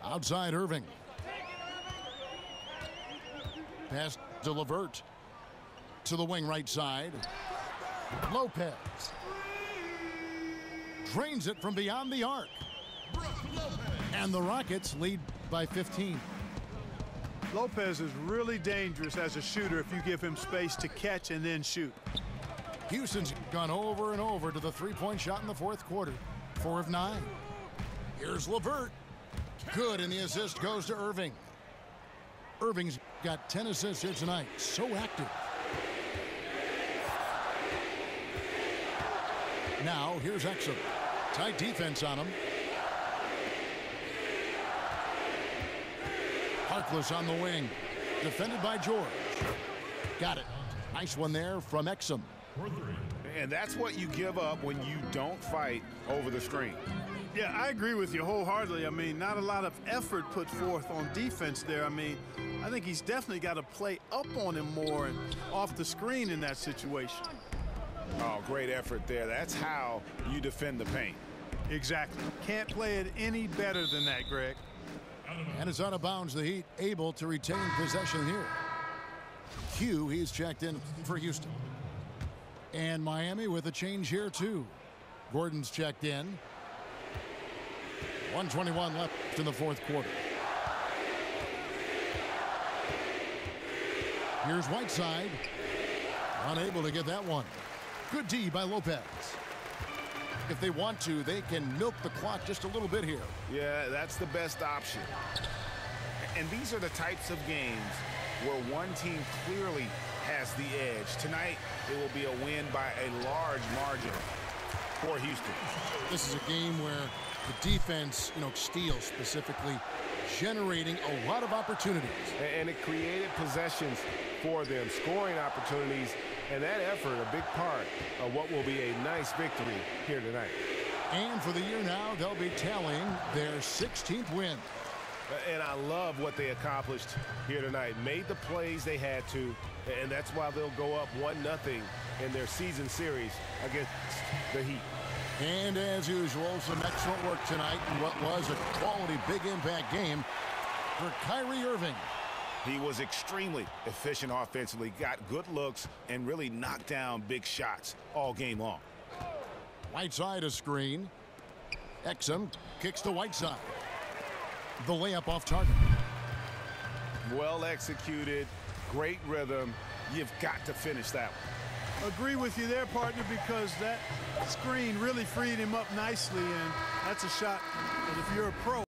Outside Irving. Pass to LeVert. To the wing right side. Lopez. Drains it from beyond the arc. And the Rockets lead by 15. Lopez is really dangerous as a shooter if you give him space to catch and then shoot. Houston's gone over and over to the three-point shot in the 4th quarter. 4 of 9. Here's LeVert. Good, and the assist goes to Irving. Irving's got 10 assists here tonight. So active. Now here's Exum. Tight defense on him. Harkless on the wing. Defended by George. Got it. Nice one there from Exum. And that's what you give up when you don't fight over the screen. Yeah, I agree with you wholeheartedly. I mean, not a lot of effort put forth on defense there. I mean, I think he's definitely got to play up on him more and off the screen in that situation. Oh, great effort there. That's how you defend the paint. Exactly. Can't play it any better than that, Greg. And it's out of bounds. The Heat able to retain possession here. Q, he's checked in for Houston. And Miami with a change here, too. Gordon's checked in. 1:21 left in the fourth quarter. Here's Whiteside. Unable to get that one. Good D by Lopez. If they want to, they can milk the clock just a little bit here. Yeah, that's the best option. And these are the types of games where one team clearly has the edge. Tonight, it will be a win by a large margin for Houston. This is a game where the defense, Steele specifically, generating a lot of opportunities. And it created possessions for them, scoring opportunities, and that effort a big part of what will be a nice victory here tonight. And for the year now, they'll be tallying their 16th win. And I love what they accomplished here tonight. Made the plays they had to, and that's why they'll go up 1-0 in their season series against the Heat. And as usual, some excellent work tonight in what was a quality big impact game for Kyrie Irving. He was extremely efficient offensively, got good looks, and really knocked down big shots all game long. Whiteside a screen. Exum kicks to Whiteside. The layup off target. Well executed, great rhythm. You've got to finish that one. Agree with you there, partner, because that screen really freed him up nicely, and that's a shot that if you're a pro,